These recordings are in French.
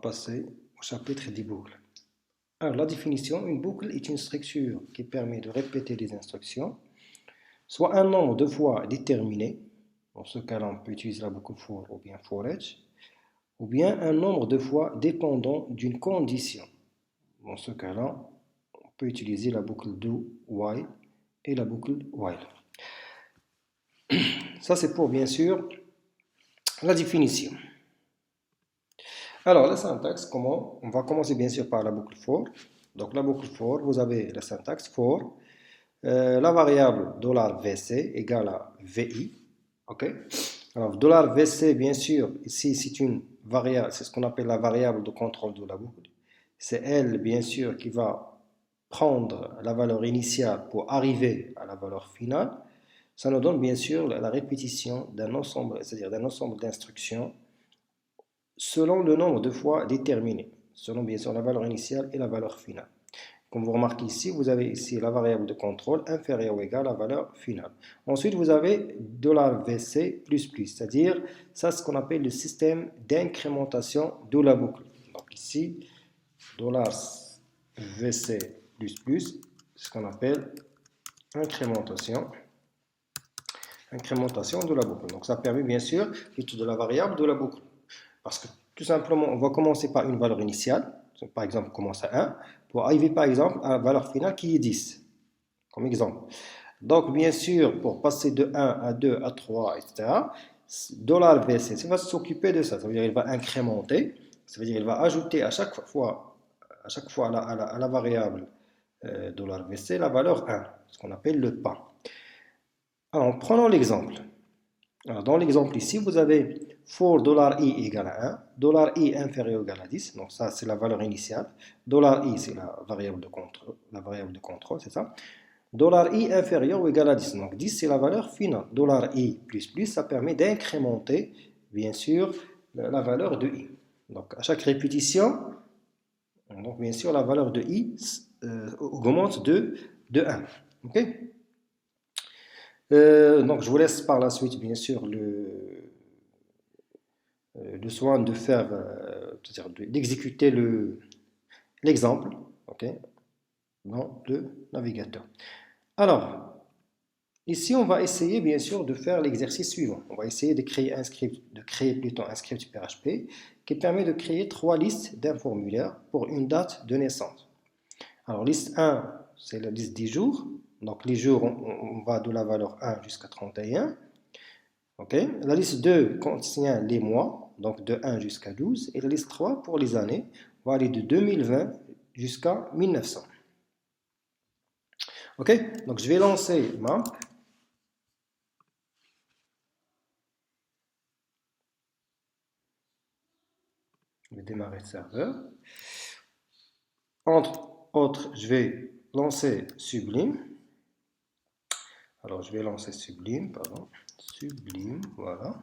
passer au chapitre des boucles. Alors, la définition, une boucle est une structure qui permet de répéter les instructions, soit un nombre de fois déterminé, dans ce cas-là, on peut utiliser la boucle for ou bien for each, ou bien un nombre de fois dépendant d'une condition. Dans ce cas-là, on peut utiliser la boucle do, while et la boucle while. Ça, c'est pour, bien sûr, la définition. Alors, la syntaxe, comment? On va commencer, bien sûr, par la boucle for. Donc, la boucle for, vous avez la syntaxe for. La variable $VC égale à VI. OK? Alors, $VC, bien sûr, ici, c'est une variable, c'est ce qu'on appelle la variable de contrôle de la boucle. C'est elle, bien sûr, qui va prendre la valeur initiale pour arriver à la valeur finale. Ça nous donne, bien sûr, la répétition d'un ensemble, c'est-à-dire d'un ensemble d'instructions selon le nombre de fois déterminé, selon, bien sûr, la valeur initiale et la valeur finale. Comme vous remarquez ici, vous avez ici la variable de contrôle inférieure ou égale à la valeur finale. Ensuite, vous avez $VC++, c'est-à-dire, ça, c'est ce qu'on appelle le système d'incrémentation de la boucle. Donc ici, $VC++, c'est ce qu'on appelle incrémentation de la boucle. Donc ça permet bien sûr l'étude de la variable de la boucle. Parce que tout simplement, on va commencer par une valeur initiale. Par exemple, on commence à 1 pour arriver par exemple à la valeur finale qui est 10. Comme exemple. Donc bien sûr, pour passer de 1 à 2 à 3, etc., $VC, ça va s'occuper de ça. Ça veut dire qu'il va incrémenter. Ça veut dire qu'il va ajouter à chaque fois à la variable $VC la valeur 1, ce qu'on appelle le pas. Alors, prenons l'exemple. Alors, dans l'exemple ici, vous avez for $i égale à 1, $i inférieur ou égal à 10, donc ça c'est la valeur initiale, $i c'est la variable de contrôle, c'est ça. $i inférieur ou égal à 10, donc 10 c'est la valeur finale. $i plus, ça permet d'incrémenter, bien sûr, la valeur de i. Donc à chaque répétition, donc bien sûr la valeur de i augmente de 1. Ok? Donc je vous laisse par la suite, bien sûr, le soin de faire, d'exécuter l'exemple, ok, dans le navigateur. Alors, ici, on va essayer, bien sûr, de faire l'exercice suivant. On va essayer de créer un script PHP qui permet de créer 3 listes d'un formulaire pour une date de naissance. Alors, liste 1, c'est la liste des jours. Donc, les jours, on va de la valeur 1 jusqu'à 31. Okay. La liste 2 contient les mois, donc de 1 jusqu'à 12. Et la liste 3 pour les années, on va aller de 2020 jusqu'à 1900. Ok, donc je vais lancer map. Je vais démarrer le serveur. Entre autres, je vais lancer Sublime. Alors, je vais lancer Sublime, pardon. Sublime, voilà.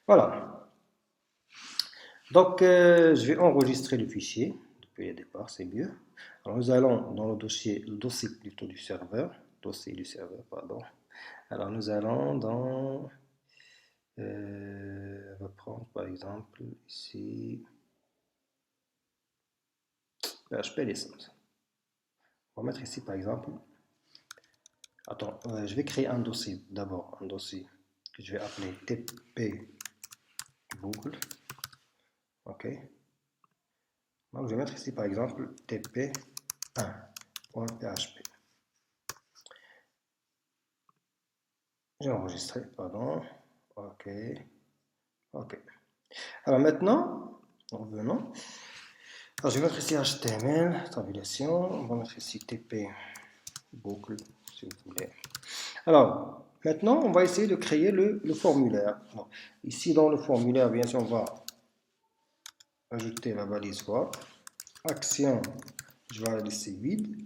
Voilà. Donc, je vais enregistrer le fichier. Depuis le départ, c'est mieux. Alors, nous allons dans le dossier plutôt du serveur. Pardon. Alors, nous allons dans... on va prendre par exemple ici PHP Lessons. On va mettre ici par exemple. Attends, je vais créer un dossier d'abord, un dossier que je vais appeler TP boucle. Ok. Donc je vais mettre ici par exemple TP1.php. J'ai enregistré, pardon. Ok. Ok. Alors maintenant, revenons. Alors je vais mettre ici HTML, tabulation. On va mettre ici TP boucle, si vous voulez. Alors, maintenant, on va essayer de créer le formulaire. Alors, ici, dans le formulaire, bien sûr, on va ajouter la balise for. Action, je vais la laisser vide.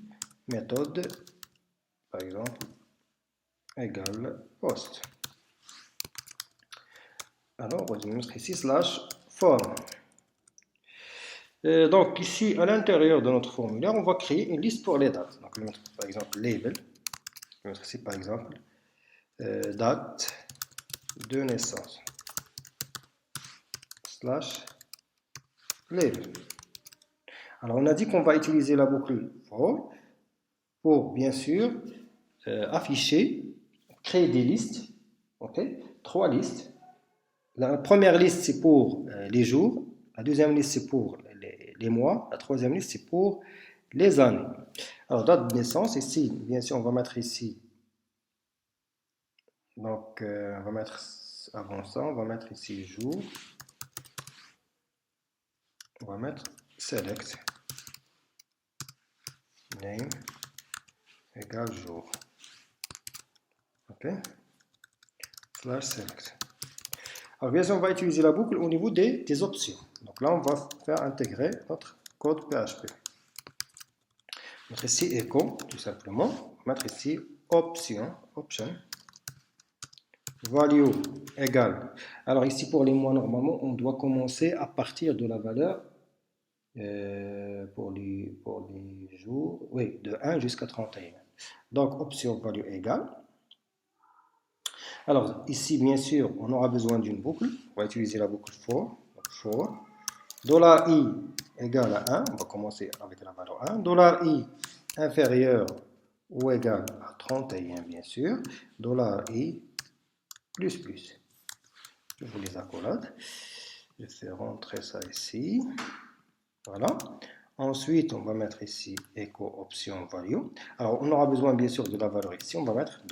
Méthode, par exemple, égale post. Alors, on va mettre ici slash form. Donc, ici, à l'intérieur de notre formulaire, on va créer une liste pour les dates. Donc, je vais mettre, par exemple, label. Je vais mettre ici, par exemple, date de naissance slash label. Alors, on a dit qu'on va utiliser la boucle for pour, bien sûr, afficher, créer des listes, ok, 3 listes. La première liste, c'est pour les jours, la deuxième liste, c'est pour les mois, la troisième liste, c'est pour les années. Alors, date de naissance, ici, bien sûr, on va mettre ici, donc, on va mettre, avant ça, on va mettre ici jour, on va mettre select, name, égale jour, ok, slash select. Alors, bien sûr, on va utiliser la boucle au niveau des options. Donc là, on va faire intégrer notre code PHP. Mettre ici echo, tout simplement. Mettre ici option, value égale. Alors ici, pour les mois, normalement, on doit commencer à partir de la valeur pour les jours, oui, de 1 jusqu'à 31. Donc, option value égale. Alors, ici, bien sûr, on aura besoin d'une boucle. On va utiliser la boucle for. $i égale à 1. On va commencer avec la valeur 1. $i inférieur ou égal à 31, bien sûr. $i plus plus. Je vous les accolade. Je fais rentrer ça ici. Voilà. Ensuite, on va mettre ici echo option value. Alors, on aura besoin, bien sûr, de la valeur ici. On va mettre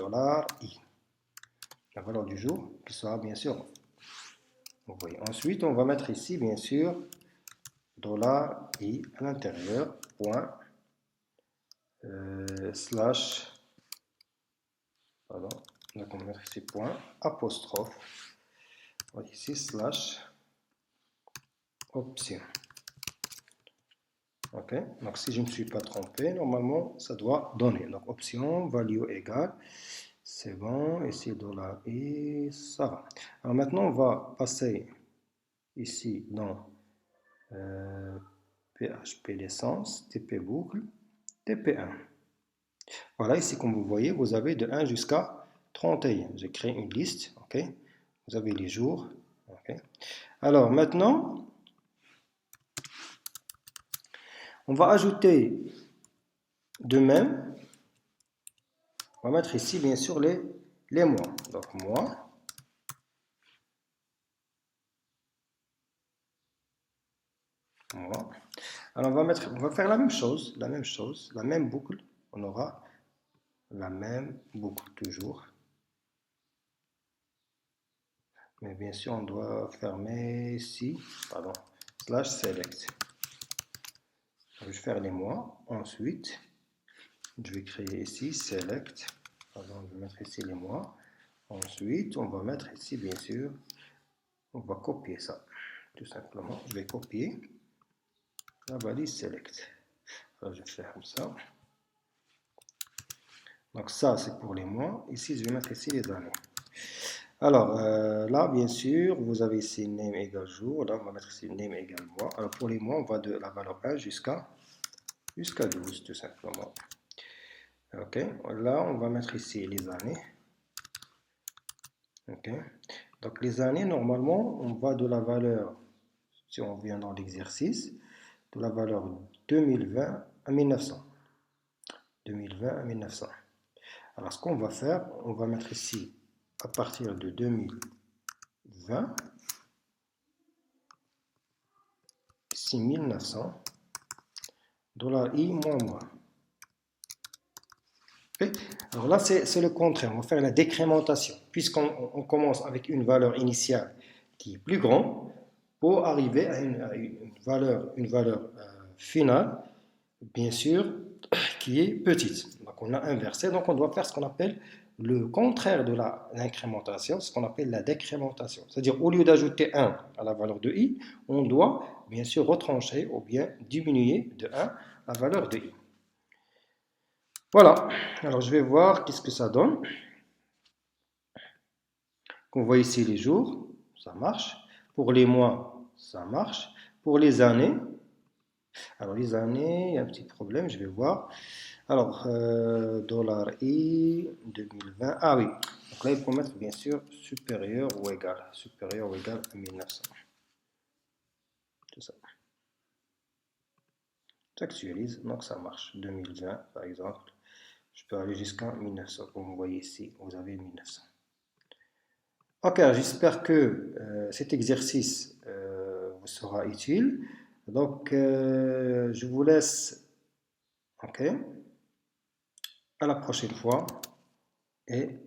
$i. La valeur du jour qui sera bien sûr envoyée. Ensuite, on va mettre ici bien sûr $i à l'intérieur point slash, pardon, donc on va mettre ici point apostrophe, ici slash option. Ok, donc si je ne me suis pas trompé, normalement ça doit donner. Donc option value égale. C'est bon, ici $i, ça va. Alors maintenant, on va passer ici dans PHP licence, TP boucle, TP1. Voilà, ici comme vous voyez, vous avez de 1 jusqu'à 31. J'ai créé une liste, ok. Vous avez les jours, ok. Alors maintenant, on va ajouter de même. On va mettre ici, bien sûr, les mois. Donc, mois. Mois. Alors, on va faire la même chose, la même boucle. On aura la même boucle toujours. Mais bien sûr, on doit fermer ici, pardon, slash select. Je vais faire les mois. Ensuite, je vais créer ici select. Pardon, je vais mettre ici les mois. Ensuite, on va mettre ici, bien sûr, on va copier ça. Tout simplement, je vais copier la valise select. Alors, je ferme ça. Donc ça, c'est pour les mois. Ici, je vais mettre ici les années. Alors, là, bien sûr, vous avez ici name égale jour. Là, on va mettre ici name égale mois. Alors, pour les mois, on va de la valeur 1 jusqu'à 12, tout simplement. Ok, là, on va mettre ici les années. Ok, donc les années, normalement, on va de la valeur, si on vient dans l'exercice, de la valeur 2020 à 1900. 2020 à 1900. Alors, ce qu'on va faire, on va mettre ici, à partir de 2020, ici 1900, $i moins moins. Okay. Alors là, c'est le contraire, on va faire la décrémentation, puisqu'on commence avec une valeur initiale qui est plus grande, pour arriver à une valeur finale, bien sûr, qui est petite. Donc on a inversé, donc on doit faire ce qu'on appelle le contraire de l'incrémentation, ce qu'on appelle la décrémentation. C'est-à-dire au lieu d'ajouter 1 à la valeur de i, on doit bien sûr retrancher ou bien diminuer de 1 la valeur de i. Voilà, alors je vais voir qu'est-ce que ça donne. On voit ici les jours, ça marche. Pour les mois, ça marche. Pour les années, alors les années, il y a un petit problème, je vais voir. Alors, dollar I 2020. Ah oui. Donc là, il faut mettre bien sûr supérieur ou égal. Supérieur ou égal à 1900. C'est ça. J'actualise, donc ça marche. 2020, par exemple. Je peux aller jusqu'à 1900. Comme vous voyez ici, vous avez 1900. Ok, j'espère que cet exercice vous sera utile. Donc, je vous laisse. Ok. À la prochaine fois et